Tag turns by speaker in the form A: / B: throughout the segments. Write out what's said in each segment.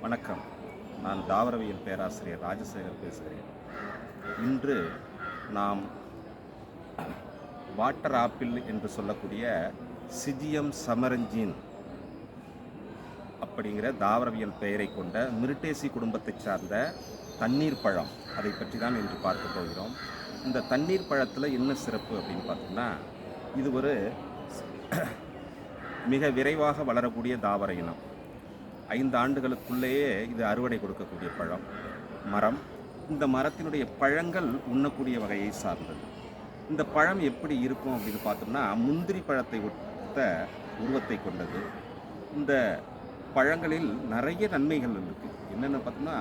A: வணக்கம். நான் தாவரவியல் பேராசிரியர் ராஜசேகர் பேசுகிறேன். இன்று நாம் வாட்டர் ஆப்பிள் என்று சொல்லக்கூடிய சிஜியம் சமரஞ்சின் அப்படிங்கிற தாவரவியல் பெயரை கொண்ட மிரிட்டேசி குடும்பத்தைச் சார்ந்த தண்ணீர் பழம், அதை பற்றி தான் இன்று பார்க்க போகிறோம். இந்த தண்ணீர் பழத்தில் என்ன சிறப்பு அப்படின்னு பார்த்தோம்னா, இது ஒரு மிக விரைவாக வளரக்கூடிய தாவர இனம். 5 ஆண்டுகளுக்குள்ளேயே இது அறுவடை கொடுக்கக்கூடிய மரம். இந்த மரத்தினுடைய பழங்கள் உண்ணக்கூடிய வகையை சார்ந்தது. இந்த பழம் எப்படி இருக்கும் அப்படின்னு பார்த்தோம்னா, முந்திரி பழத்தை ஒத்த உருவத்தை கொண்டது. இந்த பழங்களில் நிறைய நன்மைகள் இருக்குது. என்னென்ன பார்த்தோம்னா,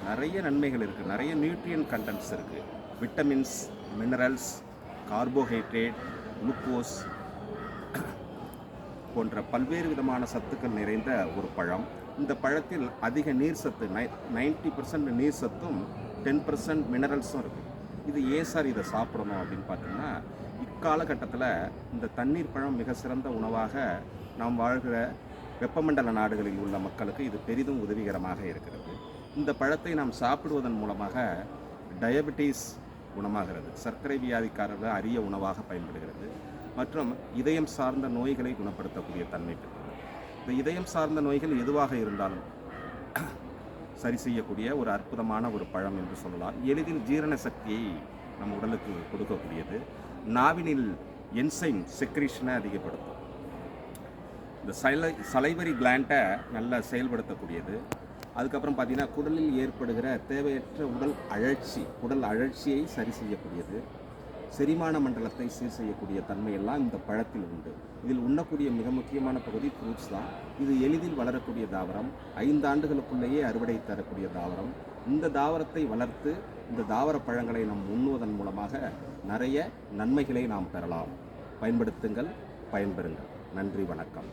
A: நிறைய நன்மைகள் இருக்குது, நிறைய நியூட்ரியன் கண்டென்ட்ஸ் இருக்குது. விட்டமின்ஸ், மினரல்ஸ், கார்போஹைட்ரேட், குளுக்கோஸ் போன்ற பல்வேறு விதமான சத்துக்கள் நிறைந்த ஒரு பழம். இந்த பழத்தில் அதிக நீர் சத்து, 90% நீர் சத்தும் 10% மினரல்ஸும் இருக்குது. இது ஏன் சார் இதை சாப்பிடணும் அப்படின்னு பார்த்தோம்னா, இக்காலகட்டத்தில் இந்த தண்ணீர் பழம் மிக சிறந்த உணவாக நாம் வாழ்கிற வெப்பமண்டல நாடுகளில் உள்ள மக்களுக்கு இது பெரிதும் உதவிகரமாக இருக்கிறது. இந்த பழத்தை நாம் சாப்பிடுவதன் மூலமாக டயபெட்டிஸ் குணமாகிறது, சர்க்கரை வியாதிக்காரர்கள் அரிய உணவாக பயன்படுகிறது, மற்றும் இதயம் சார்ந்த நோய்களை குணப்படுத்தக்கூடிய தன்மை பெற்றது. இந்த இதயம் சார்ந்த நோய்கள் எதுவாக இருந்தாலும் சரி செய்யக்கூடிய ஒரு அற்புதமான ஒரு பழம் என்று சொல்லலாம். எளிதில் ஜீரண சக்தியை நம் உடலுக்கு கொடுக்கக்கூடியது. நாவினில் என்சைம் செக்ரீஷனை அதிகப்படுத்தும். இந்த சலைவரி கிளாண்டை நல்லா செயல்படுத்தக்கூடியது. அதுக்கப்புறம் பார்த்திங்கன்னா, குடலில் ஏற்படுகிற தேவையற்ற உடல் அழற்சியை சரி செய்யக்கூடியது. செரிமான மண்டலத்தை சீர் செய்யக்கூடிய தன்மையெல்லாம் இந்த பழத்தில் உண்டு. இதில் உண்ணக்கூடிய மிக முக்கியமான பகுதி ஃப்ரூட்ஸ் தான். இது எளிதில் வளரக்கூடிய தாவரம், 5 ஆண்டுகளுக்குள்ளேயே அறுவடை தரக்கூடிய தாவரம். இந்த தாவரத்தை வளர்த்து இந்த தாவர பழங்களை நாம் உண்ணுவதன் மூலமாக நிறைய நன்மைகளை நாம் பெறலாம். பயன்படுத்துங்கள், பயன்பெறுங்கள். நன்றி, வணக்கம்.